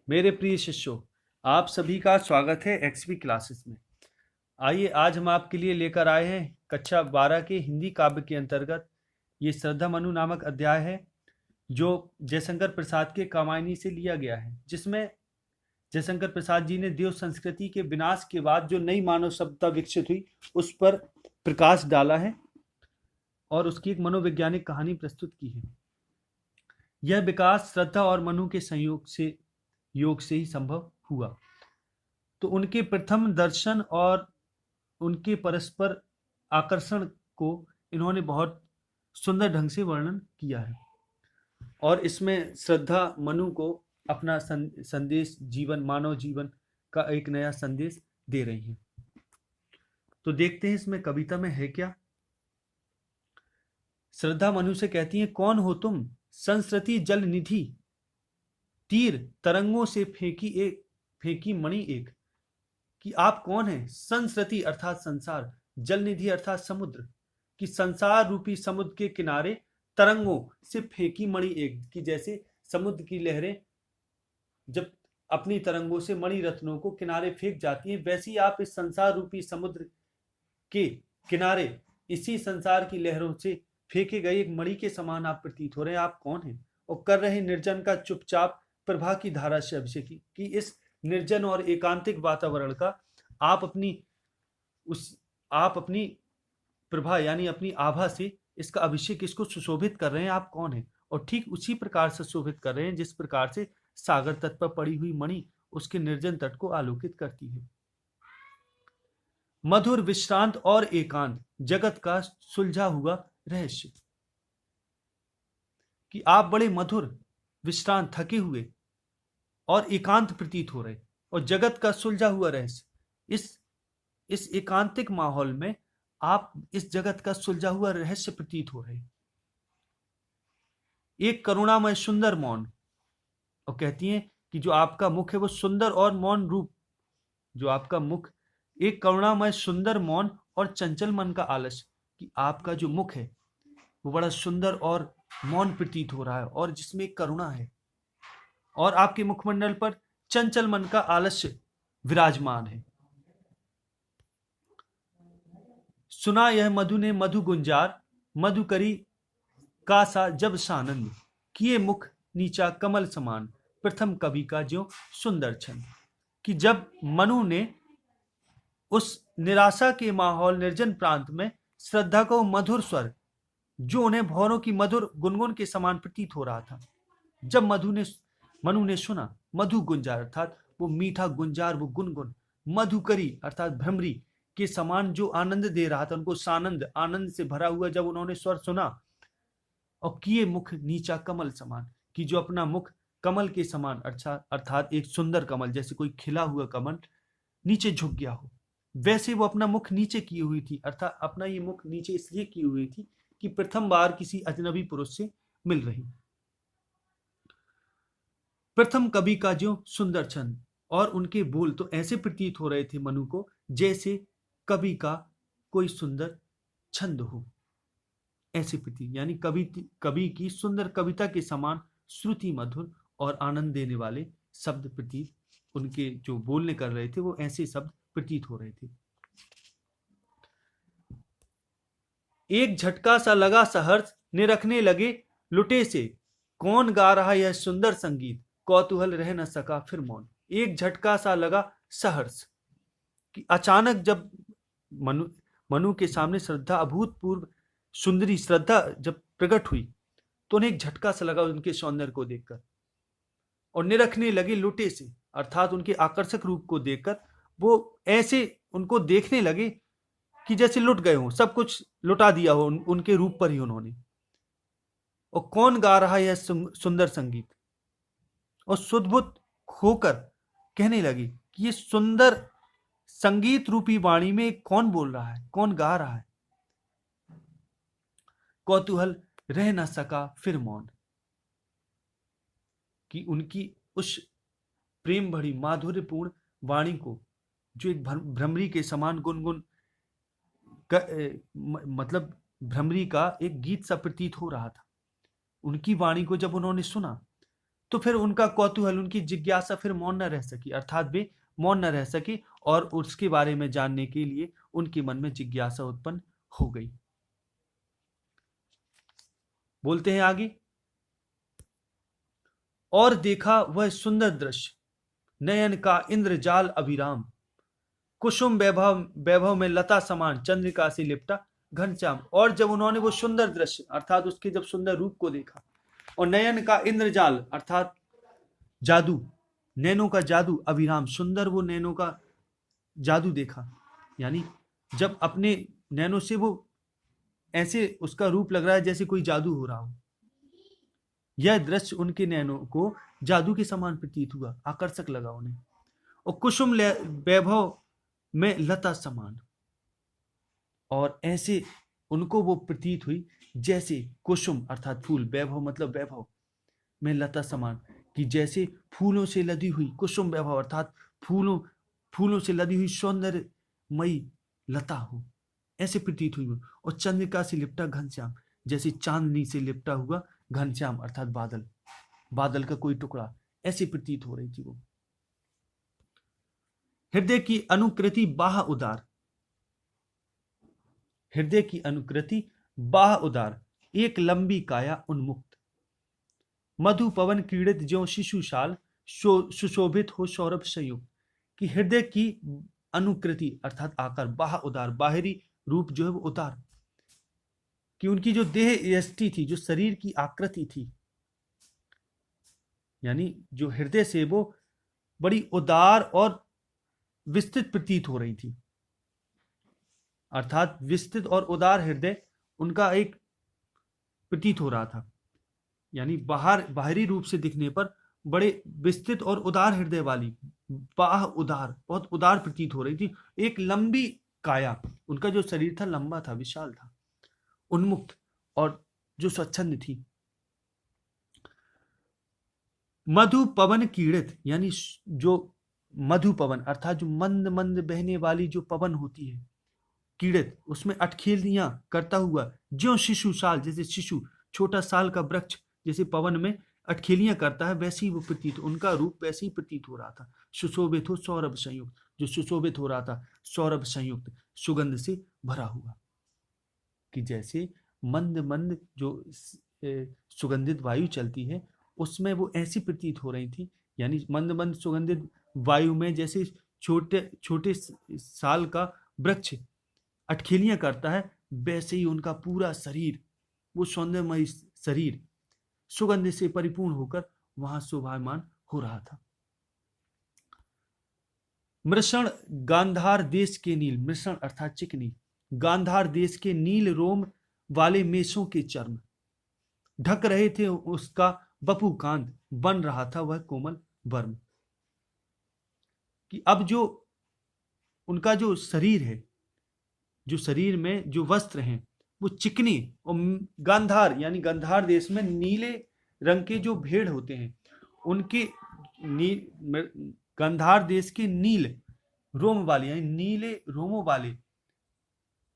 मेरे प्रिय शिष्यों, आप सभी का स्वागत है एक्सपी क्लासेस में। आइए आज हम आपके लिए लेकर आए हैं कक्षा 12 के हिंदी काव्य के अंतर्गत ये श्रद्धा मनु नामक अध्याय है जो जयशंकर प्रसाद के कामायनी से लिया गया है, जिसमें जयशंकर प्रसाद जी ने देव संस्कृति के विनाश के बाद जो नई मानव सभ्यता विकसित हुई उस पर प्रकाश डाला है और उसकी एक मनोवैज्ञानिक कहानी प्रस्तुत की है। यह विकास श्रद्धा और मनु के योग से ही संभव हुआ। तो उनके प्रथम दर्शन और उनके परस्पर आकर्षण को इन्होंने बहुत सुंदर ढंग से वर्णन किया है और इसमें श्रद्धा मनु को अपना संदेश जीवन मानव जीवन का एक नया संदेश दे रही है। तो देखते हैं इसमें कविता में है क्या। श्रद्धा मनु से कहती है, कौन हो तुम संस्कृति जल निधि, तीर तरंगों से फेंकी मणि एक। कि आप कौन हैं? संस्कृति अर्थात संसार, जल निधि अर्थात समुद्र, कि संसार रूपी समुद्र के किनारे तरंगों से फेंकी मणि एक। कि जैसे समुद्र की लहरें जब अपनी तरंगों से मणि रत्नों को किनारे फेंक जाती हैं, वैसे ही आप इस संसार रूपी समुद्र के किनारे इसी संसार की लहरों से फेंके गए एक मणि के समान आप प्रतीत हो रहे हैं। आप कौन हैं? और कर रहे निर्जन का चुपचाप प्रभा की धारा से अभिषेक। कि इस निर्जन और एकांतिक वातावरण का आप अपनी प्रभा यानी अपनी आभा से इसका अभिषेक, इसको सुशोभित कर रहे हैं। आप कौन हैं? और ठीक उसी प्रकार से शोभित कर रहे हैं जिस प्रकार से सागर तट पर पड़ी हुई मणि उसके निर्जन तट को आलोकित करती है। मधुर विश्रांत और एकांत जगत का सुलझा हुआ रहस्य। कि आप बड़े मधुर विश्रांत थके हुए और एकांत प्रतीत हो रहे और जगत का सुलझा हुआ रहस्य। इस एकांतिक माहौल में आप इस जगत का सुलझा हुआ रहस्य प्रतीत हो रहे। एक करुणामय सुंदर मौन, और कहती हैं कि जो आपका मुख है वो सुंदर और मौन रूप, जो आपका मुख एक करुणामय सुंदर मौन और चंचल मन का आलस्य। कि आपका जो मुख है वो बड़ा सुंदर और मौन प्रतीत हो रहा है और जिसमें एक करुणा है, और आपके मुखमंडल पर चंचल मन का आलस्य विराजमान है। सुना यह मधु ने मधु गुंजार, मधु करी का सा जब सानंद, किए मुख नीचा कमल समान, प्रथम कवि का जो सुंदर छंद। कि जब मनु ने उस निराशा के माहौल निर्जन प्रांत में श्रद्धा को मधुर स्वर जो उन्हें भौरों की मधुर गुनगुन के समान प्रतीत हो रहा था, जब मनु ने सुना, मधु गुंजार अर्थात वो मीठा गुंजार, वो गुनगुन, मधुकरी अर्थात भ्रमरी के समान जो आनंद दे रहा था उनको, सानंद आनंद से भरा हुआ जब उन्होंने स्वर सुना, और किए मुख नीचा कमल समान, कि जो अपना मुख कमल के समान अर्थात एक सुंदर कमल, जैसे कोई खिला हुआ कमल नीचे झुक गया हो, वैसे वो अपना मुख नीचे की हुई थी। अर्थात अपना ये मुख नीचे इसलिए की हुई थी कि प्रथम बार किसी अजनबी पुरुष से मिल रही। प्रथम कवि का जो सुंदर छंद, और उनके बोल तो ऐसे प्रतीत हो रहे थे मनु को जैसे कवि का कोई सुंदर छंद हो, ऐसे प्रतीत, यानी कवि की सुंदर कविता के समान श्रुति मधुर और आनंद देने वाले शब्द प्रतीत, उनके जो बोलने कर रहे थे वो ऐसे शब्द प्रतीत हो रहे थे। एक झटका सा लगा सहर्ष, निरखने लगे लुटे से, कौन गा रहा यह सुंदर संगीत, कौतूहल रह न सका फिर मौन। एक झटका सा लगा सहर्ष, कि अचानक जब मनु के सामने श्रद्धा, अभूतपूर्व सुंदरी श्रद्धा जब प्रकट हुई तो उन्हें एक झटका सा लगा उनके सौंदर्य को देखकर, और निरखने लगे लुटे से अर्थात उनके आकर्षक रूप को देखकर वो ऐसे उनको देखने लगे कि जैसे लुट गए हों, सब कुछ लुटा दिया हो उनके रूप पर ही उन्होंने। और कौन गा रहा है यह सुंदर संगीत, और सुदबुद होकर कहने लगी कि ये सुंदर संगीत रूपी वाणी में कौन बोल रहा है, कौन गा रहा है। कौतूहल रह न सका फिर मौन, कि उनकी उस प्रेम भरी माधुर्यपूर्ण वाणी को जो एक भ्रमरी के समान गुनगुन मतलब भ्रमरी का एक गीत सा प्रतीत हो रहा था, उनकी वाणी को जब उन्होंने सुना तो फिर उनका कौतूहल, उनकी जिज्ञासा फिर मौन न रह सकी, अर्थात वे मौन न रह सकी और उसके बारे में जानने के लिए उनके मन में जिज्ञासा उत्पन्न हो गई। बोलते हैं आगे, और देखा वह सुंदर दृश्य, नयन का इंद्रजाल अभिराम, कुसुम वैभव वैभव में लता समान, चंद्रिका से लिपटा घनश्याम। और जब उन्होंने वो सुंदर दृश्य अर्थात उसके जब सुंदर रूप को देखा, और नयन का इंद्रजाल अर्थात जादू, नैनों का जादू, अभिराम सुंदर वो नैनों का जादू देखा, यानी जब अपने नैनों से वो ऐसे उसका रूप लग रहा है जैसे कोई जादू हो रहा हो, यह दृश्य उनके नैनों को जादू के समान प्रतीत हुआ, आकर्षक लगा उन्हें। और कुसुम वैभव में लता समान, और ऐसे उनको वो प्रतीत हुई जैसे कुसुम अर्थात फूल, वैभव मतलब वैभव में लता समान, कि जैसे फूलों से लदी हुई, कुसुम वैभव अर्थात फूलों से लदी हुई सौंदर्यमयी लता हो, ऐसे प्रतीत हुई। और चंद्रिका से लिपटा घनश्याम, जैसे चांदनी से लिपटा हुआ घनश्याम अर्थात बादल का कोई टुकड़ा, ऐसे प्रतीत हो रही थी वो। हृदय की अनुकृति बाह उदार, हृदय की अनुकृति बाह उदार, एक लंबी काया उन्मुक्त, मधु पवन क्रीड़ित ज्यों शिशुशाल, सुशोभित हो सौरभ संयुक्त। कि हृदय की अनुकृति अर्थात आकार, बाह उदार, बाहरी रूप जो है वो उदार, कि उनकी जो देह यष्टि थी, जो शरीर की आकृति थी, यानी जो हृदय से वो बड़ी उदार और विस्तृत प्रतीत हो रही थी, अर्थात विस्तृत और उदार हृदय उनका एक प्रतीत हो रहा था, यानी बाहरी रूप से दिखने पर बड़े विस्तृत और उदार हृदय वाली, बाह उदार, बहुत उदार प्रतीत हो रही थी। एक लंबी काया, उनका जो शरीर था लंबा था, विशाल था, उन्मुक्त और जो स्वच्छंद थी। मधु पवन कीड़ित, यानी जो मधु पवन अर्थात जो मंद मंद बहने वाली जो पवन होती है, कीड़ित उसमें अटखेलियां करता हुआ, ज्यों शिशु साल, जैसे शिशु छोटा साल का वृक्ष जैसे पवन में अटखेलियां करता है, वैसे ही वो प्रतीत, उनका रूप वैसे ही प्रतीत हो रहा था। सुशोभित हो सौरभ संयुक्त, जो सुशोभित हो रहा था सौरभ संयुक्त, सुगंध से भरा हुआ, कि जैसे मंद मंद जो सुगंधित वायु चलती है उसमें वो ऐसी प्रतीत हो रही थी, यानी मंद मंद सुगंधित वायु में जैसे छोटे छोटे साल का वृक्ष अटखेलियां करता है, वैसे ही उनका पूरा शरीर, वो सौंदर्यमय शरीर सुगंध से परिपूर्ण होकर वहां शोभायमान हो रहा था। मृषण गांधार देश के नील, मृषण अर्थात चिकनी, गांधार देश के नील रोम वाले मेषों के चर्म ढक रहे थे उसका बपुकांत, बन रहा था वह कोमल वर्म। कि अब जो उनका जो शरीर है, जो शरीर में जो वस्त्र हैं वो चिकनी, और गांधार यानी गांधार देश में नीले रंग के जो भेड़ होते हैं उनके गांधार देश के नील रोम वाले यानी नीले रोमों वाले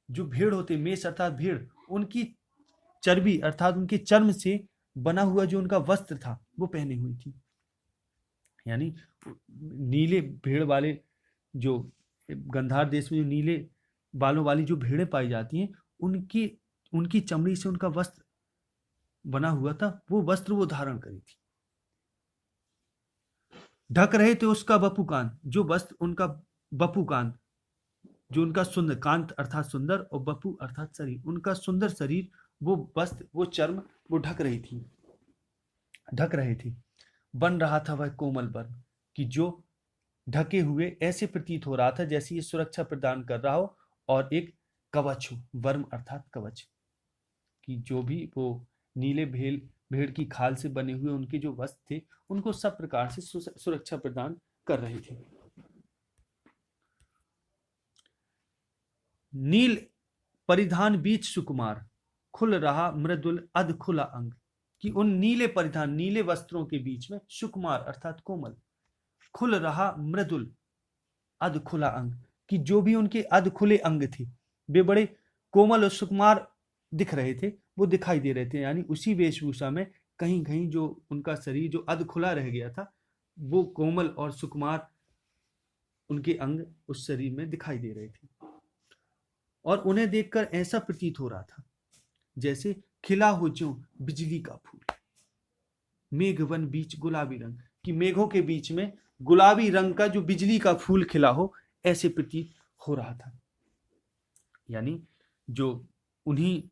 जो भेड़ होते, मेष अर्थात भेड़, उनकी चर्बी अर्थात उनके चर्म से बना हुआ जो उनका वस्त्र था वो पहने हुई थी। यानी नीले भेड़ वाले जो गांधार देश में जो नीले बालों वाली जो भेड़ें पाई जाती हैं, उनकी चमड़ी से उनका वस्त्र बना हुआ था, वो वस्त्र वो धारण करी थी। ढक रहे थे उसका बपुकांत, जो वस्त्र उनका बपुकांत, जो उनका सुंदर, कांत अर्थात सुंदर और बपु अर्थात शरीर, उनका सुंदर शरीर, वो वस्त्र वो चर्म वो ढक रहे थे। बन रहा था वह कोमल वर्म, कि जो ढके हुए ऐसे प्रतीत हो रहा था जैसे ये सुरक्षा प्रदान कर रहा हो और एक कवच हो, वर्म अर्थात कवच, कि जो भी वो नीले भेड़ की खाल से बने हुए उनके जो वस्त्र थे उनको सब प्रकार से सुरक्षा प्रदान कर रहे थे। नील परिधान बीच सुकुमार, खुल रहा मृदुल अध खुला अंग, कि उन नीले परिधान, नीले वस्त्रों के बीच में सुकुमार अर्थात कोमल, खुल रहा मृदुल अध खुला अंग, कि जो भी उनके अध खुले अंग थे वे बड़े कोमल और सुकुमार दिख रहे थे, वो दिखाई दे रहे थे। यानी उसी वेशभूषा में कहीं कहीं जो उनका शरीर जो अध खुला रह गया था, वो कोमल और सुकुमार उनके अंग उस शरीर में दिखाई दे रहे थे। और उन्हें देखकर ऐसा प्रतीत हो रहा था जैसे खिला हो ज्यों बिजली का फूल, मेघवन बीच गुलाबी रंग, कि मेघों के बीच में गुलाबी रंग का जो बिजली का फूल खिला हो, ऐसे प्रतीत हो रहा था। यानी जो उन्हीं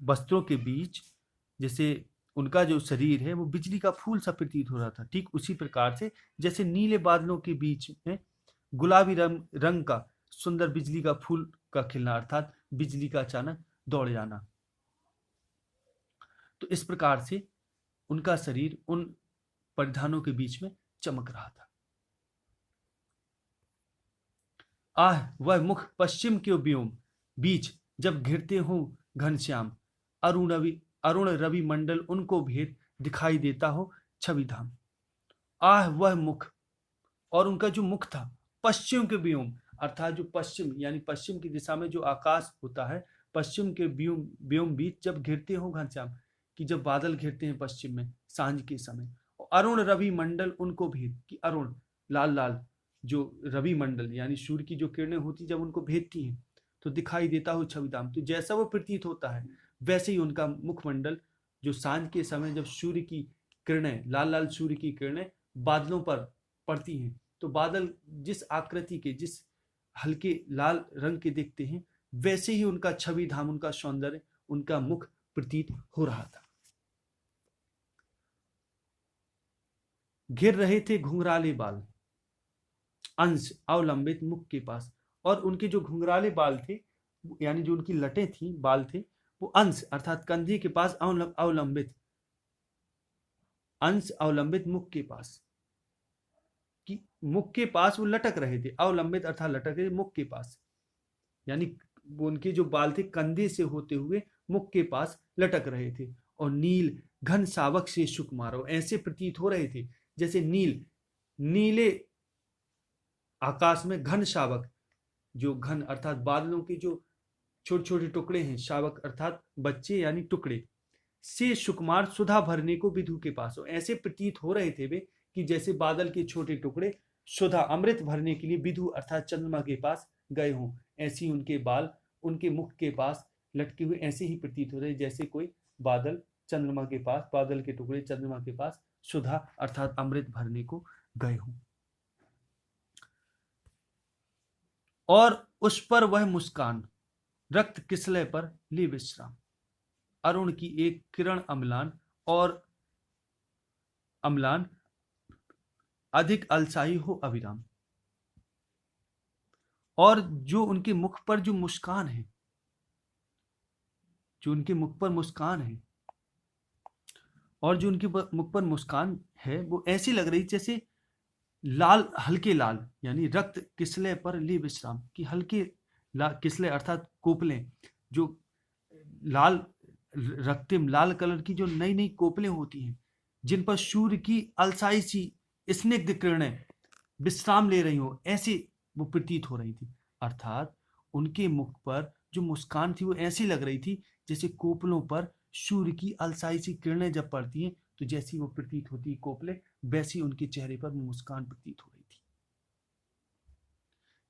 वस्त्रों के बीच जैसे उनका जो शरीर है वो बिजली का फूल सा प्रतीत हो रहा था, ठीक उसी प्रकार से जैसे नीले बादलों के बीच में गुलाबी रंग का सुंदर बिजली का फूल का खिलना, अर्थात बिजली का अचानक दौड़ जाना। तो इस प्रकार से उनका शरीर उन परिधानों के बीच में चमक रहा था। आह, वह मुख पश्चिम के व्योम बीच जब घिरते हो घनश्याम, अरुण रवि मंडल उनको भेद दिखाई देता हो छवि धाम। आह, वह मुख, और उनका जो मुख था पश्चिम के व्योम, अर्थात जो पश्चिम यानी पश्चिम की दिशा में जो आकाश होता है, पश्चिम के व्योम बीच जब घिरते हो घनश्याम, कि जब बादल घिरते हैं पश्चिम में सांझ के समय, अरुण रवि मंडल उनको भेद, कि अरुण लाल लाल जो रवि मंडल यानी सूर्य की जो किरणें होती जब उनको भेदती हैं तो दिखाई देता हो छविधाम। तो जैसा वो प्रतीत होता है वैसे ही उनका मुखमंडल जो सांझ के समय जब सूर्य की किरणें, लाल लाल सूर्य की किरणें बादलों पर पड़ती हैं, तो बादल जिस आकृति के, जिस हल्के लाल रंग के दिखते हैं, वैसे ही उनका छवि धाम, उनका सौंदर्य, उनका मुख प्रतीत हो रहा था। घिर रहे थे घुंघराले बाल अंश अवलंबित मुख के पास, और उनके जो घुंघराले बाल थे यानी जो उनकी लटें थी, बाल थे, वो अंश अर्थात कंधे के पास अवलंबित, अंश अवलंबित मुख के पास, कि मुख के पास वो लटक रहे थे, अवलंबित अर्थात लटक रहे मुख के पास, यानी वो उनके जो बाल थे कंधे से होते हुए मुख के पास लटक रहे थे। और नील घन सावक से सुकुमारो, ऐसे प्रतीत हो रहे थे जैसे नीले आकाश में घन शावक, जो घन अर्थात बादलों के जो छोटे छोटे टुकड़े हैं, शावक अर्थात बच्चे यानी टुकड़े, से सुकुमार सुधा भरने को विधु के पास हो, ऐसे प्रतीत हो रहे थे वे कि जैसे बादल के छोटे टुकड़े सुधा अमृत भरने के लिए विधु अर्थात चंद्रमा के पास गए हों, ऐसी उनके बाल उनके मुख के पास लटके हुए ऐसे ही प्रतीत हो रहे जैसे कोई बादल चंद्रमा के पास, बादल के टुकड़े चंद्रमा के पास सुधा अर्थात अमृत भरने को गए हों। और उस पर वह मुस्कान रक्त किसलय पर ले विश्राम, अरुण की एक किरण अम्लान अधिक अलसाई हो अविराम। और जो उनके मुख पर जो मुस्कान है, जो उनके मुख पर मुस्कान है, और जो उनके मुख पर मुस्कान है वो ऐसी लग रही जैसे लाल, हल्के लाल यानी रक्त किसले पर ले विश्राम, की हल्के किसले अर्थात कोपलें, जो लाल रक्तिम लाल कलर की जो नई नई कोपलें होती हैं, जिन पर सूर्य की अलसाई सी स्निग्ध किरणें विश्राम ले रही हो, ऐसी वो प्रतीत हो रही थी। अर्थात उनके मुख पर जो मुस्कान थी वो ऐसी लग रही थी जैसे कोपलों पर सूर्य की अलसाई सी किरणें जब पड़ती हैं तो जैसी वो प्रतीत होती है कोपले, वैसी उनके चेहरे पर मुस्कान प्रतीत हो रही थी।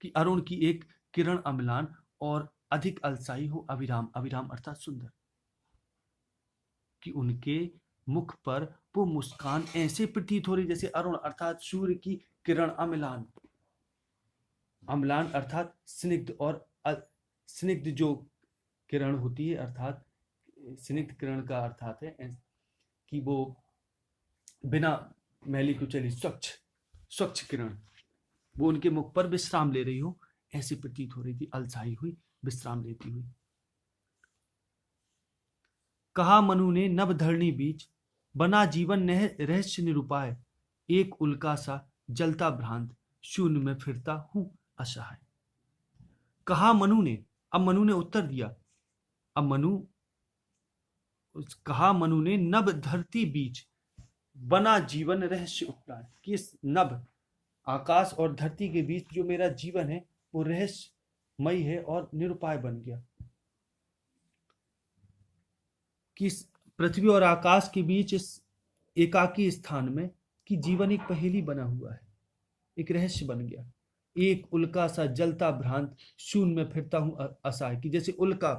कि अरुण की एक किरण अम्लान और अधिक अलसाई हो अविराम, अविराम अर्थात सुंदर, कि उनके मुख पर वो मुस्कान ऐसे प्रतीत हो रही जैसे अरुण अर्थात सूर्य की किरण अम्लान, अम्लान अर्थात स्निग्ध, और स्निग्ध जो किरण होती है अर्थात स्निग्ध किरण का अर्थात है कि वो बिना मैली कुचली स्वच्छ किरण, वो उनके मुख पर विश्राम ले रही हो ऐसी प्रतीत हो रही थी, अलसाई हुई विश्राम लेती हुई। कहा मनु ने नभ धरणी बीच बना जीवन रहस्य निरूपाय, एक उल्का सा जलता भ्रांत शून्य में फिरता हूं असहाय। कहा मनु ने, अब मनु ने उत्तर दिया, अब कहा मनु ने नभ धरती बीच बना जीवन रहस्य उपराय, कि इस नभ आकाश और धरती के बीच जो मेरा जीवन है वो रहस्यमय है और निरुपाय बन गया। कि पृथ्वी और आकाश के बीच इस एकाकी स्थान में कि जीवन एक पहेली बना हुआ है, एक रहस्य बन गया। एक उल्का सा जलता भ्रांत शून्य में फिरता हूं असहाय, कि जैसे उल्का,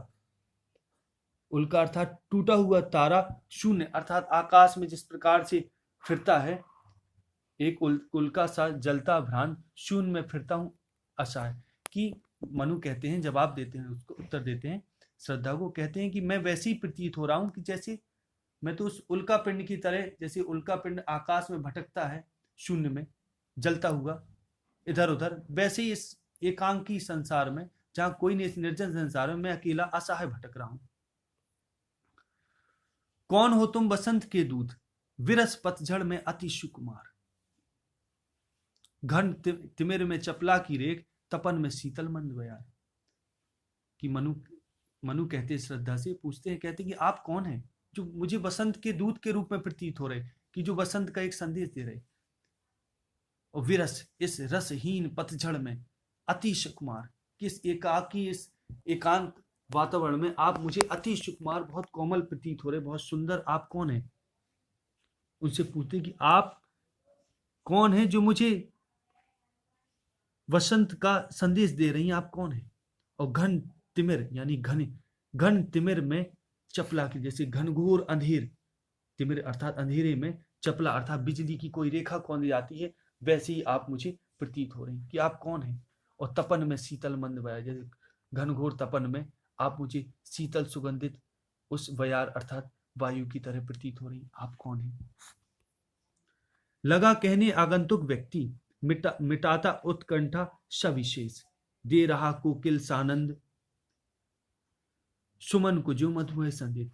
उल्का अर्थात टूटा हुआ तारा, शून्य अर्थात आकाश में जिस प्रकार से फिरता है, एक उल्का सा जलता भ्रांत शून्य में फिरता हूं असहाय। कि मनु कहते हैं, जवाब देते हैं, उसको उत्तर देते हैं श्रद्धा को, कहते हैं कि मैं वैसे ही प्रतीत हो रहा हूं कि जैसे मैं तो उस उल्का पिंड की तरह, जैसे उल्का पिंड आकाश में भटकता है शून्य में जलता हुआ इधर उधर, वैसे ही इस एकांकी संसार में, जहां कोई नहीं, इस निर्जन संसार में मैं अकेला असहाय भटक रहा हूं। कौन हो तुम बसंत के दूत, विरस पतझड़ में अति सुकुमार, घन तिमिर में चपला की रेख, तपन में शीतल मंद बयार। कि मनु कहते श्रद्धा से पूछते हैं, कहते हैं कि आप कौन हैं जो मुझे बसंत के दूत के रूप में प्रतीत हो रहे, कि जो बसंत का एक संदेश दे रहे, और विरस, इस रसहीन पतझड़ में अति सुकुमार, किस एकाकी, इस एकांत वातावरण में आप मुझे अति सुकुमार, बहुत कोमल प्रतीत हो रहे, बहुत सुंदर, आप कौन हैं। उनसे पूछते कि आप कौन हैं जो मुझे वसंत का संदेश दे रही हैं, आप कौन हैं। और घन तिमिर यानी घन तिमिर में चपला की, जैसे घनघोर अंधेर, तिमिर अर्थात अंधेरे में, चपला अर्थात बिजली की कोई रेखा कौन दी जाती है, वैसे ही आप मुझे प्रतीत हो रही हैं कि आप कौन हैं। और तपन में शीतल मंद बयार, जैसे घनघोर तपन में आप मुझे शीतल सुगंधित उस बयार अर्थात वायु की तरह प्रतीत हो रही, आप कौन हैं। लगा कहने आगंतुक व्यक्ति, मिटाता उत्कंठा सविशेष, दे रहा कोकिल सानंद, सुमन को जो मधुमय संदेश।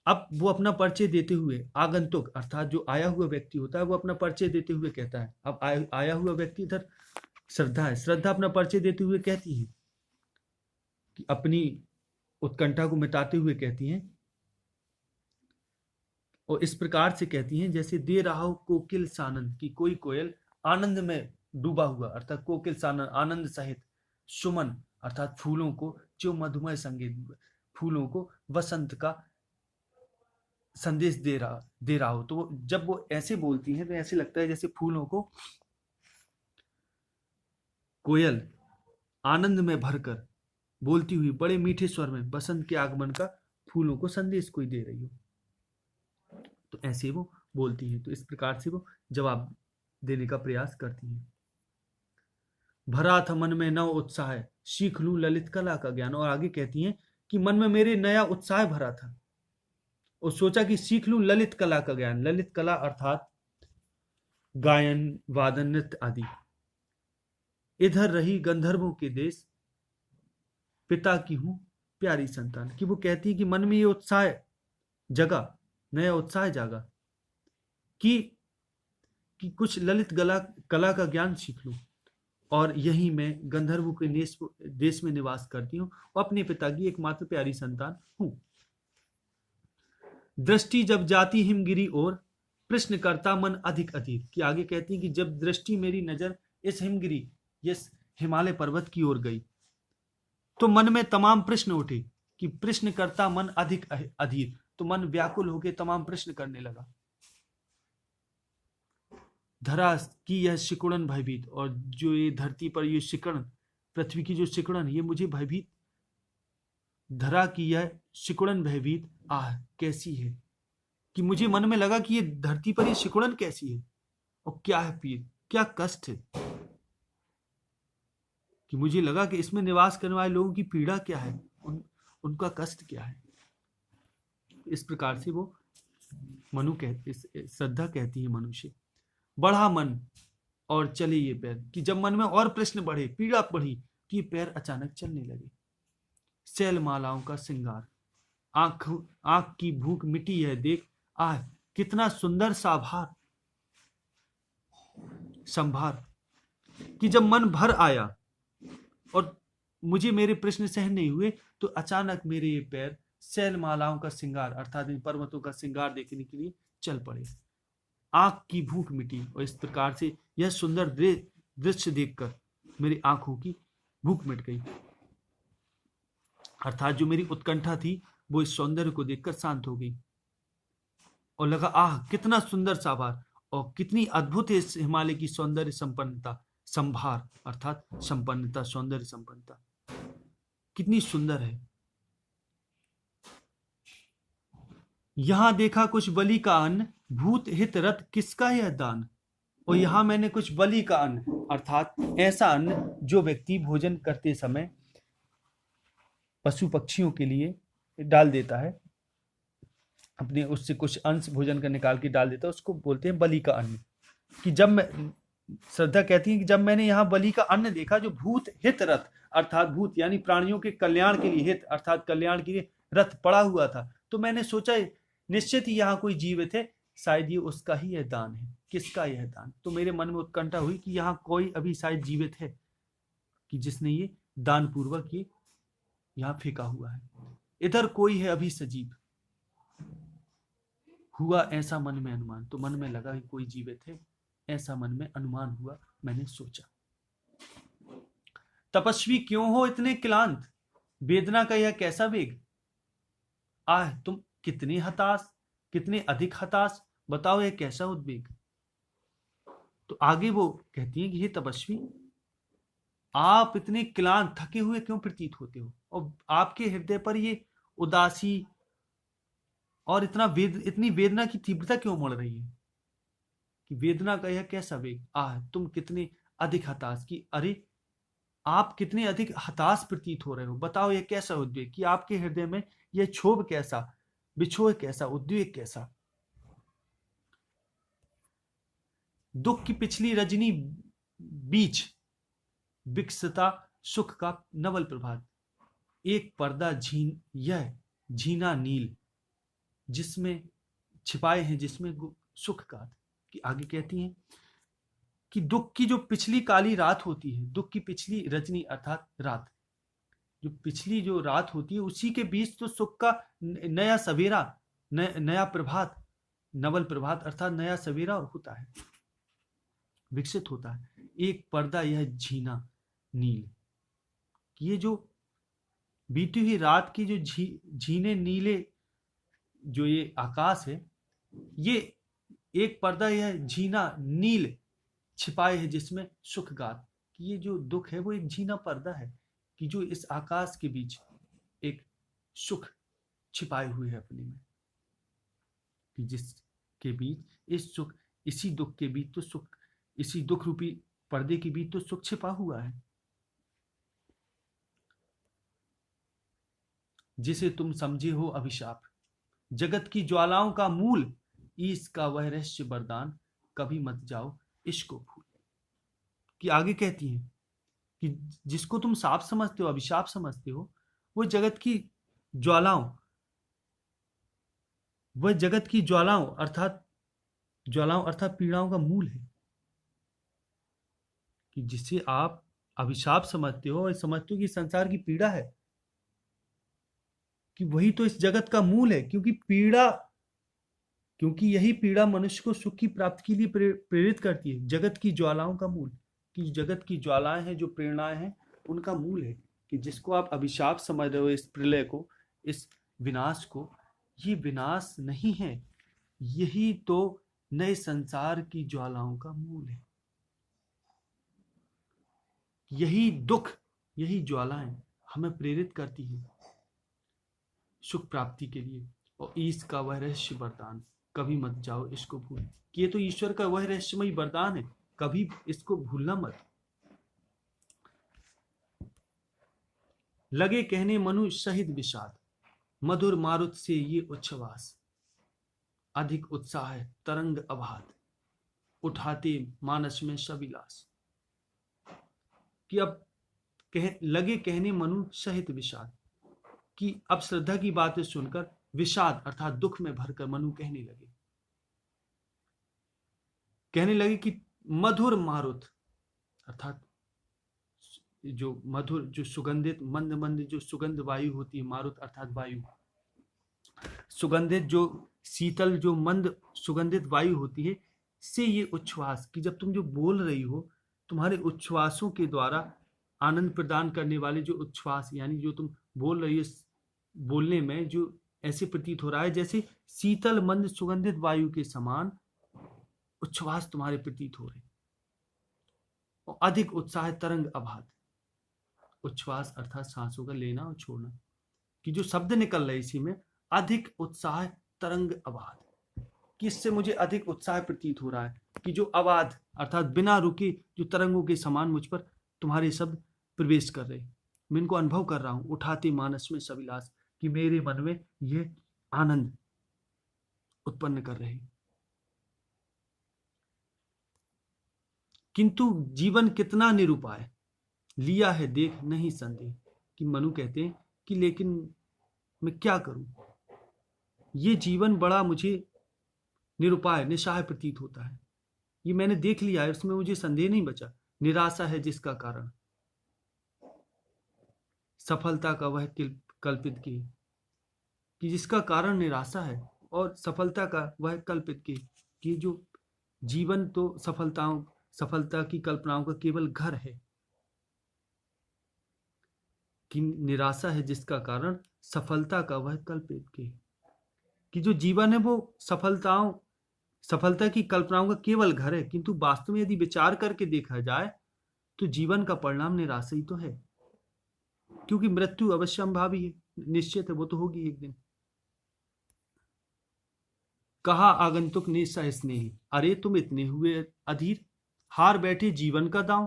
अब वो अपना परिचय देते हुए, आगंतुक अर्थात जो आया हुआ व्यक्ति होता है, वो अपना परिचय देते हुए कहता है। अब आया हुआ व्यक्ति इधर श्रद्धा है। श्रद्धा अपना परिचय देते हुए कहती है, कि अपनी उत्कंठा को मिटाते हुए कहती हैं, और इस प्रकार से कहती हैं जैसे दे रहा हो कोकिल सानंद, की कोई कोयल आनंद में डूबा हुआ, अर्थात कोकिल सानंद आनंद सहित, सुमन अर्थात फूलों को, जो मधुमय संगीत, फूलों को वसंत का संदेश दे रहा हो। तो जब वो ऐसे बोलती हैं तो ऐसे लगता है जैसे फूलों को कोयल आनंद में भरकर बोलती हुई बड़े मीठे स्वर में बसंत के आगमन का फूलों को संदेश कोई दे रही हो, तो ऐसे वो बोलती हैं। तो इस प्रकार से वो जवाब देने का प्रयास करती हैं। भरा था मन में नव उत्साह, सीख लूं ललित कला का ज्ञान। और आगे कहती हैं कि मन में मेरे नया उत्साह भरा था, और सोचा कि सीख लूं ललित कला का ज्ञान। ललित कला अर्थात गायन, वादन, नृत्य आदि। इधर रही गंधर्वों के देश, पिता की हूं प्यारी संतान। कि वो कहती है कि मन में ये उत्साह जगा, नया उत्साह जागा, कि कुछ ललित कला का ज्ञान सीख लूं, और यही मैं गंधर्वों के देश में निवास करती हूँ, और अपने पिता की एकमात्र प्यारी संतान हूं। दृष्टि जब जाती हिमगिरी और, प्रश्न करता मन अधिक अधीर। कि आगे कहती है कि जब दृष्टि, मेरी नजर इस हिमगिरी, इस हिमालय पर्वत की ओर गई, तो मन में तमाम प्रश्न उठे, कि प्रश्न करता मन अधिक अधीर, तो मन व्याकुल होकर तमाम प्रश्न करने लगा। धरा की यह सिकुड़न भयभीत, और जो ये धरती पर ये सिकुड़न, पृथ्वी की जो सिकुड़न, ये मुझे भयभीत, धरा की यह सिकुड़न भयभीत आह कैसी है। कि मुझे मन में लगा कि ये धरती पर ये सिकुड़न कैसी है, और क्या है पीर, क्या कष्ट है। कि मुझे लगा कि इसमें निवास करने वाले लोगों की पीड़ा क्या है, उनका कष्ट क्या है। इस प्रकार से वो श्रद्धा कहती है मनुष्य। बढ़ा मन और चले ये पैर, कि जब मन में और प्रश्न बढ़े, पीड़ा बढ़ी, तो ये पैर अचानक चलने लगे। शैल मालाओं का श्रृंगार, आंख की भूख मिटी है देख, आह कितना सुंदर संभार। कि जब मन भर आया और मुझे मेरे प्रश्न सहन नहीं हुए, तो अचानक मेरे ये पैर शैल मालाओं का श्रृंगार अर्थात इन पर्वतों का श्रृंगार देखने के लिए चल पड़े। आंख की भूख मिटी, और इस प्रकार से यह सुंदर दृश्य देखकर मेरी आंखों की भूख मिट गई, अर्थात जो मेरी उत्कंठा थी वो इस सौंदर्य को देखकर शांत हो गई। और लगा आह कितना सुंदर साभार, और कितनी अद्भुत है इस हिमालय की सौंदर्य संपन्नता, संभार अर्थात संपन्नता, सौंदर्य संपन्नता कितनी सुंदर है। यहां देखा कुछ बलि का अन्न, भूत हित रत किसका यह दान। और यहां मैंने कुछ बलि का अन्न अर्थात ऐसा अन्न जो व्यक्ति भोजन करते समय पशु पक्षियों के लिए डाल देता है, अपने उससे कुछ अंश भोजन का निकाल के डाल देता है, उसको बोलते हैं बलि का अन्न। कि जब मैं, श्रद्धा कहती है कि जब मैंने यहाँ बलि का अन्न देखा जो भूत हित रथ अर्थात भूत यानी प्राणियों के कल्याण के लिए, हित अर्थात कल्याण के लिए रथ पड़ा हुआ था, तो मैंने सोचा निश्चित ही यहाँ कोई जीवित है, शायद ये उसका ही यह दान है। किसका यह दान? तो मेरे मन में उत्कंठा हुई कि यहाँ कोई अभी शायद जीवित है कि जिसने ये दान पूर्वक ये यहाँ फेंका हुआ है। इधर कोई है अभी सजीव। हुआ ऐसा मन में अनुमान, तो मन में लगा कि कोई जीवित है, ऐसा मन में अनुमान हुआ। मैंने सोचा तपस्वी क्यों हो इतने क्लांत, वेदना का यह कैसा वेग। आह तुम कितने हताश, कितने अधिक हताश, बताओ यह कैसा उद्वेग। तो आगे वो कहती है कि हे तपस्वी, आप इतने क्लांत थके हुए क्यों प्रतीत होते हो, और आपके हृदय पर ये उदासी और इतनी वेदना की तीव्रता क्यों मड़ रही है। कि वेदना का यह कैसा वेग, आह तुम कितने अधिक हताश, की अरे आप कितने अधिक हताश प्रतीत हो रहे हो, बताओ यह कैसा उद्वेग, कि आपके हृदय में यह क्षोभ कैसा, विक्षोभ कैसा, उद्वेग कैसा। दुख की पिछली रजनी बीच विकसता सुख का नवल प्रभात, एक पर्दा यह झीना नील जिसमें छिपाए हैं जिसमें सुख का। कि आगे कहती हैं कि दुख की जो पिछली काली रात होती है, दुख की पिछली रजनी अर्थात रात, जो पिछली जो रात होती है उसी के बीच तो सुख का नया सवेरा, नया प्रभात, नवल प्रभात अर्थात नया सवेरा होता है, विकसित होता है। एक पर्दा यह झीना नील, ये जो बीती हुई रात की जो झीने नीले जो ये आकाश है, ये एक पर्दा यह झीना नील छिपाए है जिसमें सुख गात। कि ये जो दुख है वो एक झीना पर्दा है कि जो इस आकाश के बीच एक सुख छिपाए हुए है अपने में, कि जिसके बीच इस सुख, इसी दुख के बीच तो सुख, इसी दुख रूपी पर्दे के बीच तो सुख छिपा हुआ है। जिसे तुम समझे हो अभिशाप, जगत की ज्वालाओं का मूल, ईश का वह रहस्य वरदान, कभी मत जाओ इश्को भूल। कि आगे कहती है कि जिसको तुम साप समझते हो, अभिशाप समझते हो, वो जगत की ज्वालाओं, वह जगत की ज्वालाओं अर्थात पीड़ाओं का मूल है। कि जिसे आप अभिशाप समझते हो और समझते हो कि संसार की पीड़ा है, कि वही तो इस जगत का मूल है। क्योंकि यही पीड़ा मनुष्य को सुख की प्राप्ति के लिए प्रेरित करती है। जगत की ज्वालाओं का मूल, कि जगत की ज्वालाएं हैं, जो प्रेरणाएं हैं, उनका मूल है। कि जिसको आप अभिशाप समझ रहे हो, इस प्रलय को, इस विनाश को, ये विनाश नहीं है, यही तो नए संसार की ज्वालाओं का मूल है। यही दुख, यही ज्वालाएं हमें प्रेरित करती है सुख प्राप्ति के लिए। और ईश का वह रहस्य वरदान, कभी मत जाओ इसको भूल। ये तो ईश्वर का वह रहस्यमय वरदान है, कभी इसको भूलना मत। लगे कहने मनु शहीद विषाद, मधुर मारुत से ये उच्छ्वास, अधिक उत्साह है तरंग अभात, उठाते मानस में सविलास। कि अब लगे कहने मनु सहित विषाद, कि अब श्रद्धा की बातें सुनकर विषाद अर्थात दुख में भरकर मनु कहने लगे कि मधुर मारुत अर्थात जो मधुर, जो सुगंधित, मंद मंद जो सुगंध वायु होती है, मारुत अर्थात वायु, सुगंधित जो शीतल जो मंद सुगंधित वायु होती है, से ये उच्छ्वास, कि जब तुम जो बोल रही हो, तुम्हारे उच्छ्वासों के द्वारा आनंद प्रदान करने वाले जो उच्छ्वास, यानी जो तुम बोल रही हो, बोलने में जो ऐसे प्रतीत हो रहा है जैसे शीतल मंद सुगंधित वायु के समान उच्छ्वास तुम्हारे प्रतीत हो रहे, और अधिक उत्साह तरंग अबाध। उच्छ्वास अर्थात सांसों का लेना और छोड़ना, कि जो शब्द निकल रहे इसी में अधिक उत्साह तरंग अबाध, किससे मुझे अधिक उत्साह प्रतीत हो रहा है कि जो अबाध अर्थात बिना रुके जो तरंगों के समान मुझ पर तुम्हारे शब्द प्रवेश कर रहे, मैं इनको अनुभव कर रहा हूं। उठाते मानस में सविलास, कि मेरे मन में ये आनंद उत्पन्न कर रहे। किंतु जीवन कितना निरुपाय, लिया है देख नहीं संदेह। कि मनु कहते हैं कि लेकिन मैं क्या करूं, ये जीवन बड़ा मुझे निरुपाय निस्सहाय प्रतीत होता है। ये मैंने देख लिया है, उसमें मुझे संदेह नहीं बचा। निराशा है जिसका कारण सफलता का वह कल्पित की, कि जिसका कारण निराशा है और सफलता का वह कल्पित की, कि जो जीवन तो सफलता की कल्पनाओं का केवल घर है। कि निराशा है जिसका कारण सफलता का वह कल्पित की, कि जो जीवन है वो सफलता की कल्पनाओं का केवल घर है, किंतु वास्तव में यदि विचार करके देखा जाए तो जीवन का परिणाम निराशा ही तो है। क्योंकि मृत्यु अवश्यंभावी है, निश्चित है, वो तो होगी एक दिन। कहा आगंतुक ने सस्नेही, अरे तुम इतने हुए अधीर, हार बैठे जीवन का दांव।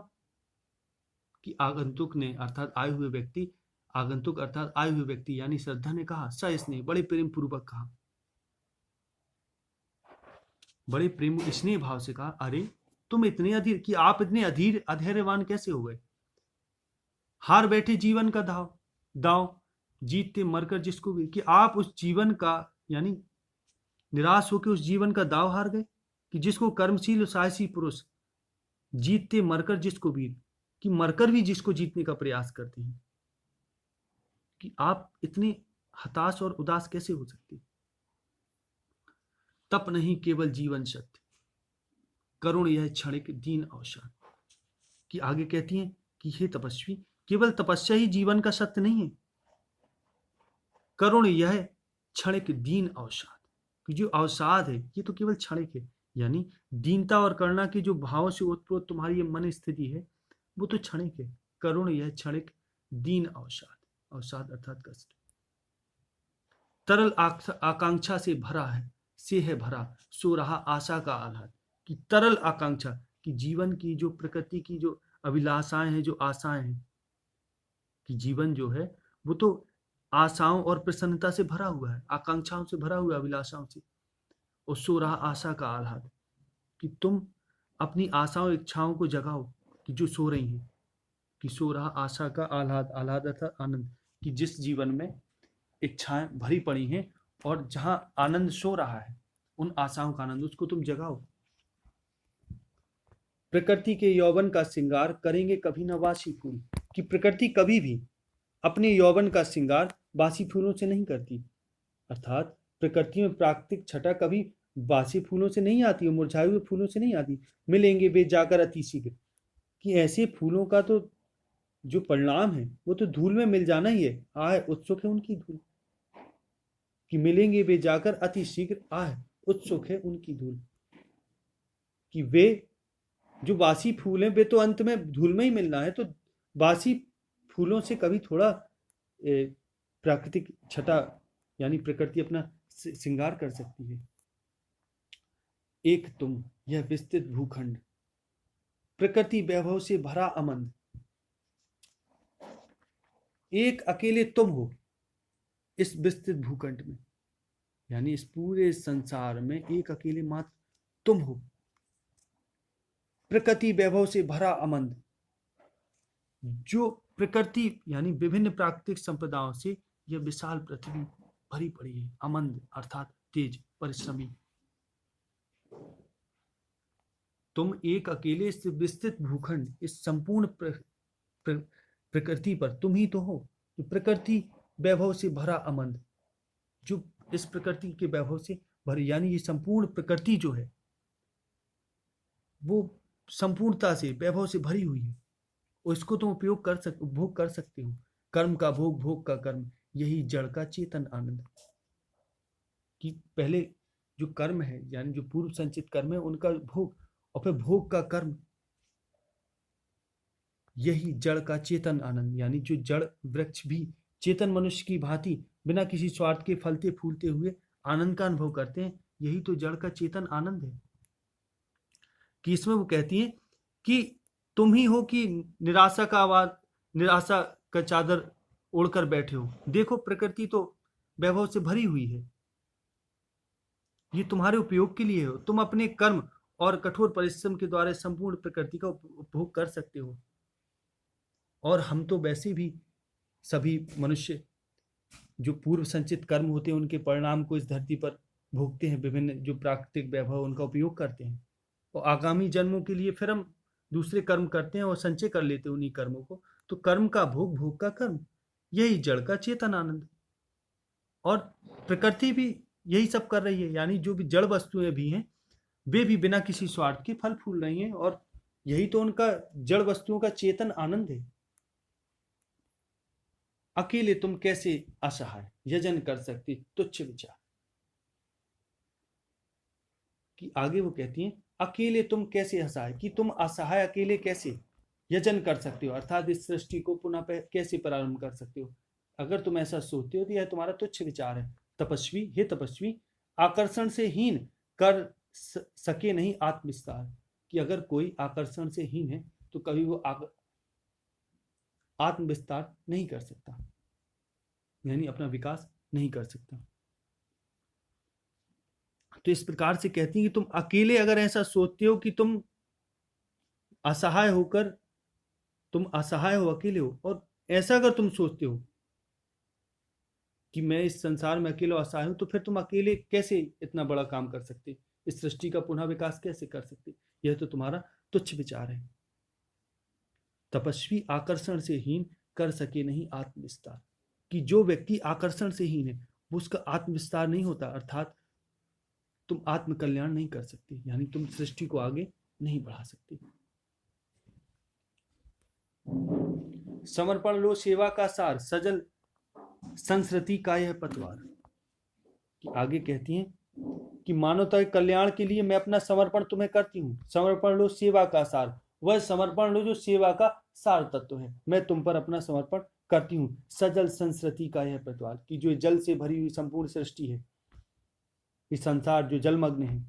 कि आगंतुक ने अर्थात आए हुए व्यक्ति, आगंतुक अर्थात आए हुए व्यक्ति यानी श्रद्धा ने कहा, सस्नेह बड़े प्रेम पूर्वक कहा, बड़े प्रेम स्नेह भाव से कहा, अरे तुम इतने अधीर, कि आप इतने अधीर अधैर्यवान कैसे हो गए। हार बैठे जीवन का दांव, जीतते मरकर जिसको भी, कि आप उस जीवन का यानी निराश होकर उस जीवन का दाव हार गए, कि जिसको कर्मशील साहसी पुरुष जीतते मरकर जिसको भी, कि मरकर भी जिसको जीतने का प्रयास करते हैं, कि आप इतने हताश और उदास कैसे हो सकते। तप नहीं केवल जीवन सत्य, करुण यह क्षणिक दीन अवसाद। कि आगे कहती हैं कि हे तपस्वी, केवल तपस्या ही जीवन का सत्य नहीं है, करुण यह क्षणिक दीन अवसाद, कि जो अवसाद है ये तो केवल क्षणिक है। यानी दीनता और करुणा के जो भावों से उत्पन्न तुम्हारी ये मन स्थिति है वो तो क्षणिक है। करुण यह क्षणिक दीन अवसाद, अवसाद अर्थात कष्ट। तरल आकांक्षा से भरा है, से है भरा सो रहा आशा का आह्लाद। कि तरल आकांक्षा, कि जीवन की जो प्रकृति की जो अभिलाषाएं हैं, जो आशाएं हैं, कि जीवन जो है वो तो आशाओं और प्रसन्नता से भरा हुआ है, आकांक्षाओं से भरा हुआ है, अभिलाषाओं से। और सो रहा आशा का आह्लाद, कि तुम अपनी आशाओं इच्छाओं को जगाओ, कि जो सो रही हैं। कि सो रहा आशा का आह्लाद, आह्लाद अर्थात आनंद, कि जिस जीवन में इच्छाएं भरी पड़ी हैं और जहां आनंद सो रहा है, उन आशाओं का आनंद उसको तुम जगाओ। प्रकृति के यौवन का श्रृंगार करेंगे कभी न वासी फूल। कि प्रकृति कभी भी अपने यौवन का श्रृंगार बासी फूलों से नहीं करती, अर्थात प्रकृति में प्राकृतिक छटा कभी बासी फूलों से नहीं आती, मुरझाए हुए फूलों से नहीं आती। मिलेंगे वे जाकर अति शीघ्र, कि ऐसे फूलों का तो जो परिणाम है वो तो धूल में मिल जाना ही है। आह उत्सुक है उनकी धूल, कि मिलेंगे वे जाकर अति शीघ्र, आह उत्सुक है उनकी धूल। कि वे जो बासी फूल हैं वे तो अंत में धूल में ही मिलना है, तो बासी फूलों से कभी थोड़ा प्राकृतिक छटा यानी प्रकृति अपना श्रृंगार कर सकती है। एक तुम यह विस्तृत भूखंड, प्रकृति वैभव से भरा अमंद। एक अकेले तुम हो इस विस्तृत भूखंड में, यानी इस पूरे संसार में एक अकेले मात्र तुम हो। प्रकृति वैभव से भरा अमंद, जो प्रकृति यानी विभिन्न प्राकृतिक संपदाओं से यह विशाल पृथ्वी भरी पड़ी है। अमंद अर्थात तेज, परिश्रमी। तुम एक अकेले इस विस्तृत भूखंड, इस संपूर्ण प्रकृति पर तुम ही तो हो। प्रकृति वैभव से भरा अमंद, जो इस प्रकृति के वैभव से भरी, यानी ये संपूर्ण प्रकृति जो है वो संपूर्णता से वैभव से भरी हुई है, और इसको तुम उपभोग कर सकते हो। कर्म का भोग, भोग का कर्म, यही जड़ का चेतन आनंद। कि पहले जो कर्म है यानी जो पूर्व संचित कर्म है उनका भोग, और फिर भोग का कर्म, यही जड़ का चेतन आनंद, यानी जो जड़ वृक्ष भी चेतन मनुष्य की भांति बिना किसी स्वार्थ के फलते फूलते हुए आनंद का अनुभव करते हैं, यही तो जड़ का चेतन आनंद है। कि इसमें वो कहती है कि तुम ही हो कि निराशा का आवाज, निराशा का चादर ओढ़कर बैठे हो। देखो प्रकृति तो वैभव से भरी हुई है, ये तुम्हारे उपयोग के लिए हो। तुम अपने कर्म और कठोर परिश्रम के द्वारा संपूर्ण प्रकृति का उपभोग कर सकते हो। और हम तो वैसे भी सभी मनुष्य जो पूर्व संचित कर्म होते हैं उनके परिणाम को इस धरती पर भोगते हैं, विभिन्न जो प्राकृतिक वैभव उनका उपयोग करते हैं, और आगामी जन्मों के लिए फिर हम दूसरे कर्म करते हैं और संचय कर लेते हैं उन्हीं कर्मों को। तो कर्म का भोग, भोग का कर्म, यही जड़ का चेतन आनंद। और प्रकृति भी यही सब कर रही है, यानी जो भी जड़ वस्तुएं भी हैं वे भी बिना किसी स्वार्थ के फल फूल रही हैं, और यही तो उनका जड़ वस्तुओं का चेतन आनंद है। अकेले तुम कैसे असहाय यजन कर सकती तुच्छ विचार। कि आगे वो कहती हैं अकेले तुम कैसे असहाय, कि तुम असहाय अकेले कैसे यजन कर सकते हो, अर्थात इस सृष्टि को पुनः कैसे प्रारंभ कर सकते हो। अगर तुम ऐसा सोचते हो तो यह तुम्हारा तुच्छ विचार है। तपस्वी, हे तपस्वी, आकर्षण से हीन कर सके नहीं आत्मविस्तार। कि अगर कोई आकर्षण से हीन है तो कभी वो आत्मविस्तार नहीं कर सकता, यानी अपना विकास नहीं कर सकता। तो इस प्रकार से कहती हैं कि तुम अकेले अगर ऐसा सोचते हो कि तुम असहाय होकर, तुम असहाय हो, अकेले हो, और ऐसा अगर तुम सोचते हो कि मैं इस संसार में अकेले असहाय हूं, तो फिर तुम अकेले कैसे इतना बड़ा काम कर सकते, इस सृष्टि का पुनः विकास कैसे कर सकते। यह तो तुम्हारा तुच्छ विचार है। तपस्वी आकर्षण से हीन कर सके नहीं आत्मविस्तार। कि जो व्यक्ति आकर्षण से हीन है वो उसका आत्मविस्तार नहीं होता, अर्थात तुम आत्म कल्याण नहीं कर सकते, यानी तुम सृष्टि को आगे नहीं बढ़ा सकते। समर्पण लो सेवा का सार, सजल संस्कृति का यह पतवार। कि आगे कहती हैं कि मानवता के कल्याण के लिए मैं अपना समर्पण तुम्हें करती हूँ। समर्पण लो सेवा का सार, वह समर्पण लो जो सेवा का सार तत्व है, मैं तुम पर अपना समर्पण करती हूँ। सजल संस्कृति का यह पतवार, कि जो जल से भरी हुई संपूर्ण सृष्टि है, इस संसार जो जलमग्न है,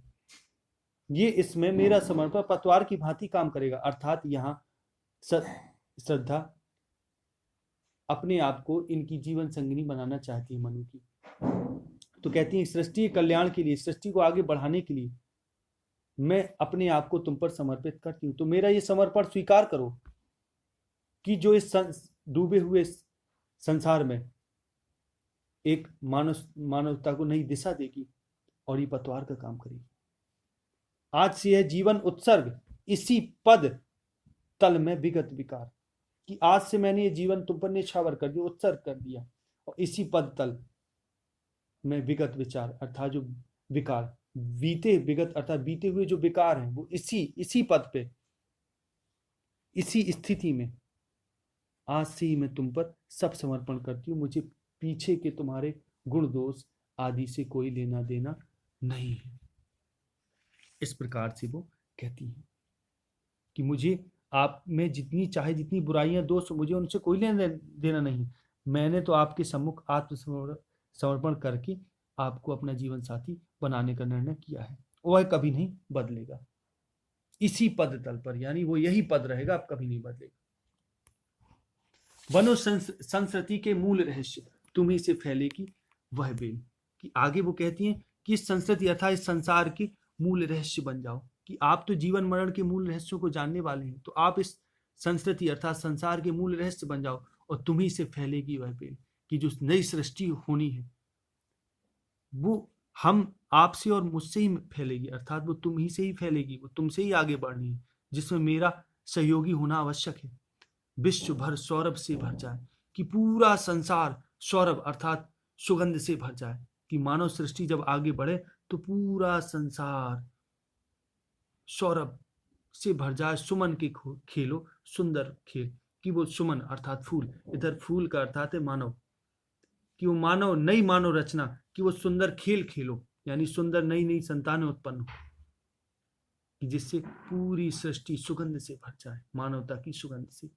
ये इसमें मेरा समर्पण पतवार की भांति काम करेगा। अर्थात यहाँ श्रद्धा अपने आप को इनकी जीवन संगिनी बनाना चाहती है मनु की। तो कहती है सृष्टि के कल्याण के लिए, सृष्टि को आगे बढ़ाने के लिए मैं अपने आप को तुम पर समर्पित करती हूँ। तो मेरा ये समर्पण स्वीकार करो कि जो इस डूबे हुए संसार में एक मानवता को नई दिशा देगी और ये पतवार का काम करेगी। आज से यह जीवन उत्सर्ग इसी पद तल में विगत विकार। कि आज से मैंने ये जीवन तुम पर निछावर कर दिया, उत्सर्ग कर दिया, और इसी पद तल में विगत विचार अर्थात जो विकार, बीते विगत अर्थात बीते हुए जो विकार हैं वो इसी पद पे, इसी स्थिति में आज से ही मैं तुम पर सब समर्पण करती हूँ। मुझे पीछे के तुम्हारे गुण दोष आदि से कोई लेना देना नहीं है। इस प्रकार से वो कहती है कि मुझे आप में जितनी चाहे जितनी बुराइयां दोष, मुझे उनसे कोई लेना देना नहीं। मैंने तो आपके सम्मुख आत्मसमर्पण करके आपको अपना जीवन साथी बनाने का निर्णय किया है, वह कभी नहीं बदलेगा। इसी पद तल पर, यानी वो यही पद रहेगा, अब कभी नहीं बदलेगा। बनो संस्कृति के मूल रहस्य, तुम्ही से फैलेगी वह बेल। कि आगे वो कहती हैं कि इस संस्कृति अर्थात इस संसार के मूल रहस्य बन जाओ। कि आप तो जीवन मरण के मूल रहस्यों को जानने वाले हैं, तो आप इस संस्कृति अर्थात संसार के मूल रहस्य बन जाओ, और तुम्ही से फैलेगी वह बेल। कि जो नई सृष्टि होनी है वो हम आपसे और मुझसे ही फैलेगी, अर्थात वो तुम ही से ही फैलेगी, वो तुमसे ही आगे बढ़नी है, जिसमें मेरा सहयोगी होना आवश्यक है। विश्व भर सौरभ से भर जाए, कि पूरा संसार सौरभ अर्थात सुगंध से भर जाए। कि मानव सृष्टि जब आगे बढ़े तो पूरा संसार सौरभ से भर जाए। सुमन के खेलो सुंदर खेल, कि वो सुमन अर्थात फूल, इधर फूल का अर्थात है मानव, कि वो मानव नई मानव रचना, कि वो सुंदर खेल खेलो, यानी सुंदर नई नई संतानें उत्पन्न हो, कि जिससे पूरी सृष्टि सुगंध से भर जाए, मानवता की सुगंध से।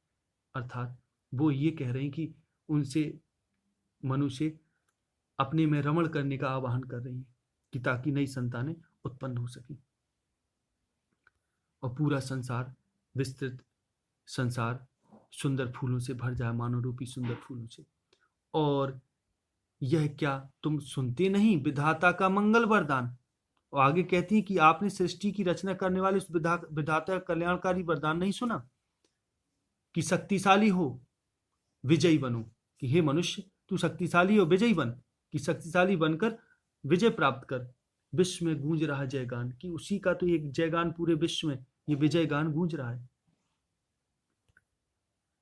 अर्थात वो ये कह रहे हैं कि उनसे मनुष्य अपने में रमण करने का आह्वान कर रही है, कि ताकि नई संतानें उत्पन्न हो सके और पूरा संसार, विस्तृत संसार सुंदर फूलों से भर जाए, मानव रूपी सुंदर फूलों से। और यह क्या तुम सुनते नहीं विधाता का मंगल वरदान? और आगे कहती है कि आपने सृष्टि की रचना करने वाले उस विधाता कल्याणकारी वरदान नहीं सुना कि शक्तिशाली हो, विजयी बनो, कि हे मनुष्य तू शक्तिशाली हो, विजयी बन, कि शक्तिशाली बनकर विजय प्राप्त कर। विश्व में गूंज रहा जयगान, कि उसी का तो एक जयगान पूरे विश्व में ये विजय गान गूंज रहा है।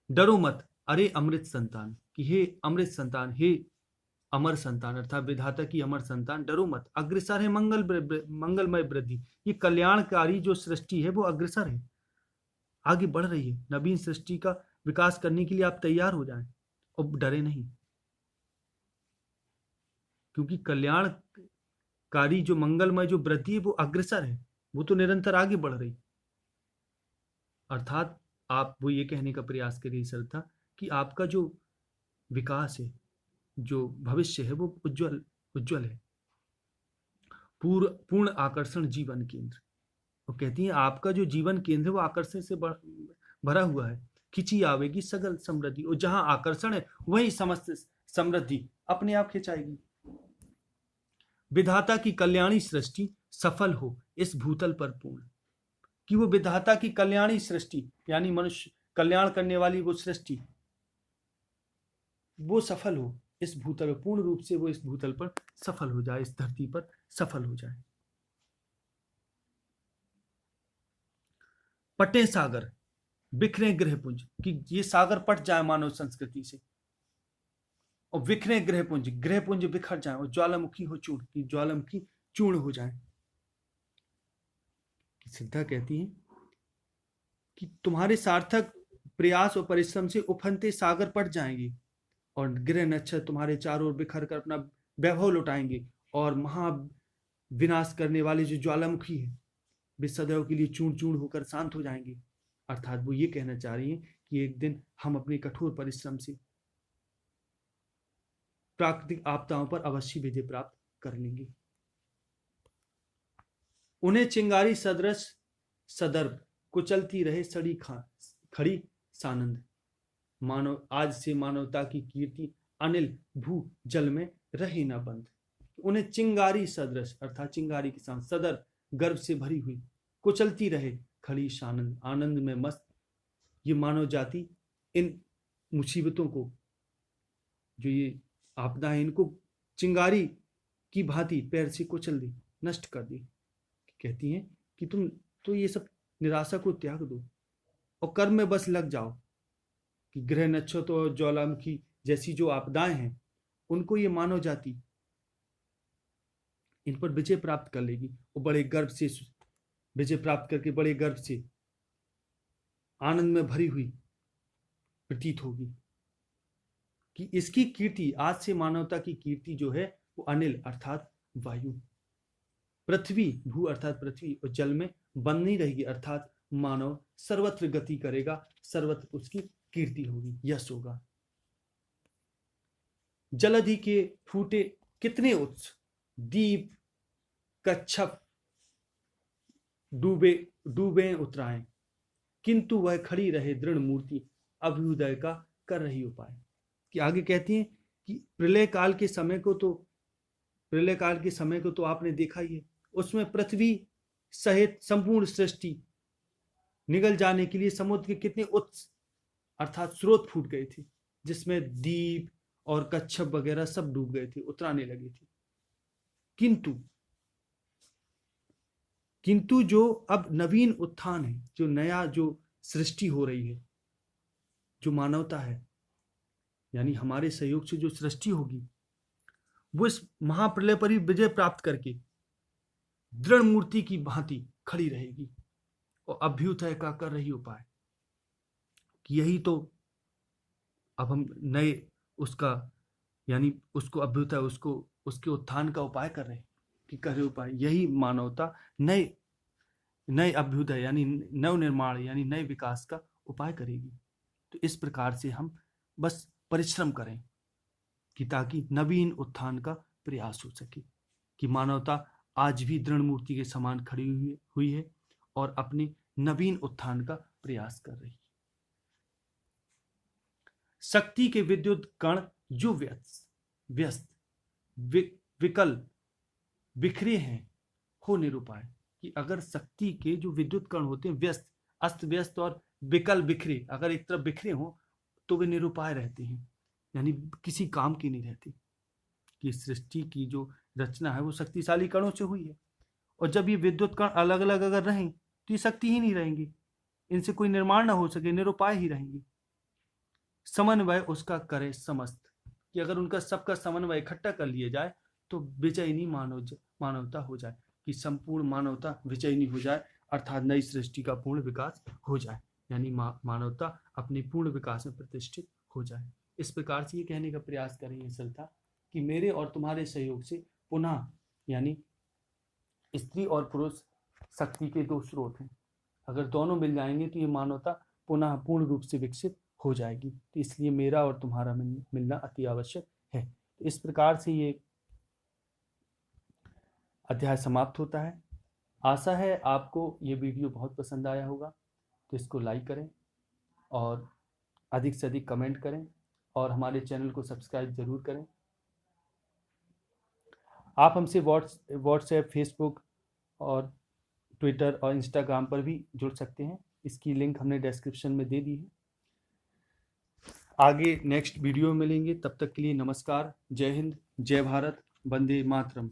डरो मत अरे अमृत संतान, कि हे अमृत संतान, हे अमर संतान, अर्थात विधाता की अमर संतान, डरो मत, अग्रसर है मंगलमय वृद्धि। ये कल्याणकारी जो सृष्टि है वो अग्रसर है, आगे बढ़ रही है। नवीन सृष्टि का विकास करने के लिए आप तैयार हो जाएं और डरे नहीं, क्योंकि कल्याणकारी जो मंगलमय जो वृद्धि है वो अग्रसर है, वो तो निरंतर आगे बढ़ रही। अर्थात आप वो ये कहने का प्रयास करिए श्रद्धा, कि आपका जो विकास है, जो भविष्य है, वो उज्जवल उज्जवल है, पूर्ण आकर्षण जीवन केंद्र। वो कहती है आपका जो जीवन केंद्र है वो आकर्षण से भरा हुआ है, खिंची आवेगी सगल समृद्धि, और जहां आकर्षण है वही समस्त समृद्धि अपने आप खिंचाएगी। विधाता की कल्याणी सृष्टि सफल हो इस भूतल पर पूर्ण, कि वो विधाता की कल्याणी सृष्टि यानी मनुष्य कल्याण करने वाली वो सृष्टि वो सफल हो इस भूतल, पूर्ण रूप से वो इस भूतल पर सफल हो जाए, इस धरती पर सफल हो जाए। पटे सागर बिखरे गृहपुंज, कि ये सागर पट जाए मानव संस्कृति से, और बिखरे गृहपुंज, गृहपुंज बिखर जाए, और ज्वालामुखी हो चूर्ण, की ज्वालामुखी चूर्ण हो जाए। सिद्धा कहती है कि तुम्हारे सार्थक प्रयास और परिश्रम से उफनते सागर पट जाएंगे, और गृह नक्षत्र तुम्हारे चारों ओर बिखर कर अपना वैभव लुटाएंगे, और महा विनाश करने वाले जो ज्वालामुखी है वे सदैव के लिए चूर्ण चूर्ण होकर शांत हो जाएंगे। अर्थात वो ये कहना चाह रही हैं कि एक दिन हम अपने कठोर परिश्रम से प्राकृतिक आपदाओं पर अवश्य विजय प्राप्त कर लेंगे। उन्हें चिंगारी सदृश सदर्भ कुचलती रहे सड़ी खड़ी सानंद, मानव आज से मानवता की कीर्ति अनिल भू जल में रहे न बंद। उन्हें चिंगारी सदृश अर्थात चिंगारी के साथ सदर गर्भ से भरी हुई, कुचलती रहे खड़ी सानंद, आनंद में मस्त ये मानव जाति इन मुसीबतों को, जो ये आपदा है, इनको चिंगारी की भांति पैर से कुचल दी, नष्ट कर दी। कहती हैं कि तुम तो ये सब निराशा को त्याग दो और कर्म में बस लग जाओ, कि ग्रह नक्षत्र और ज्वालामुखी जैसी जो आपदाएं हैं उनको ये मानव जाति इन पर विजय प्राप्त कर लेगी, और बड़े गर्व से विजय प्राप्त करके बड़े गर्व से आनंद में भरी हुई प्रतीत होगी। कि इसकी कीर्ति आज से मानवता की कीर्ति जो है वो अनिल अर्थात वायु, पृथ्वी भू अर्थात पृथ्वी और जल में बनी रहेगी, अर्थात मानव सर्वत्र गति करेगा, सर्वत्र उसकी कीर्ति होगी, यश होगा। जलधि के फूटे कितने उत्स, दीप कच्छप डूबे डूबे उतराएं, किंतु वह खड़ी रहे दृढ़ मूर्ति, अभ्युदय का कर रही उपाय। कि आगे कहती हैं कि प्रलय काल के समय को तो आपने देखा ही है, उसमें पृथ्वी सहित संपूर्ण सृष्टि निगल जाने के लिए समुद्र के कितने उत्स अर्थात स्रोत फूट गए थे, जिसमें दीप और कच्छप वगैरह सब डूब गए थे, उतराने लगे थे। किंतु जो अब नवीन उत्थान है, जो नया जो सृष्टि हो रही है, जो मानवता है, यानी हमारे सहयोग से जो सृष्टि होगी, वो इस महाप्रलय पर ही विजय प्राप्त करके दृढ़ मूर्ति की भांति खड़ी रहेगी और अभ्युदय का कर रही उपाय। कि यही तो अब हम नए उसका यानी उसको अभ्युदय, उसको उसके उत्थान का उपाय कर रहे हैं कि करे उपाय। यही मानवता नए नए अभ्युदय यानी नव निर्माण यानी नए विकास का उपाय करेगी। तो इस प्रकार से हम बस परिश्रम करें कि ताकि नवीन उत्थान का प्रयास हो सके, कि मानवता आज भी दृढ़ मूर्ति के समान खड़ी हुई है और अपने नवीन उत्थान का प्रयास कर रही है। शक्ति के विद्युत कण जो व्यस्त विकल बिखरे हैं हो निरुपाय, कि अगर शक्ति के जो विद्युत कण होते हैं व्यस्त, अस्त व्यस्त और विकल बिखरे, अगर एक तरफ बिखरे हो तो वे निरुपाय रहते हैं, यानी किसी काम की नहीं रहती। कि सृष्टि की जो रचना है वो शक्तिशाली कणों से हुई है, और जब ये विद्युत कण अलग अलग अगर रहें तो ये शक्ति ही नहीं रहेंगी, इनसे कोई निर्माण ना हो सके, निरुपाय ही रहेंगी। समन्वय उसका करे समस्त, कि अगर उनका सबका समन्वय इकट्ठा कर लिया जाए तो विजयिनी मानवता हो जाए, कि संपूर्ण मानवता विजयिनी हो जाए, अर्थात नई सृष्टि का पूर्ण विकास हो जाए, यानी मानवता अपने पूर्ण विकास में प्रतिष्ठित हो जाए। इस प्रकार से ये कहने का प्रयास करेंगे श्रद्धा कि मेरे और तुम्हारे सहयोग से पुनः, यानी स्त्री और पुरुष शक्ति के दो स्रोत हैं, अगर दोनों मिल जाएंगे तो ये मानवता पुनः पूर्ण रूप से विकसित हो जाएगी। तो इसलिए मेरा और तुम्हारा मिलना अति आवश्यक है। तो इस प्रकार से ये अध्याय समाप्त होता है। आशा है आपको ये वीडियो बहुत पसंद आया होगा, तो इसको लाइक करें और अधिक से अधिक कमेंट करें और हमारे चैनल को सब्सक्राइब जरूर करें। आप हमसे व्हाट्सएप, फेसबुक और ट्विटर और इंस्टाग्राम पर भी जुड़ सकते हैं, इसकी लिंक हमने डिस्क्रिप्शन में दे दी है। आगे नेक्स्ट वीडियो में मिलेंगे, तब तक के लिए नमस्कार, जय हिंद, जय भारत, वंदे मातरम।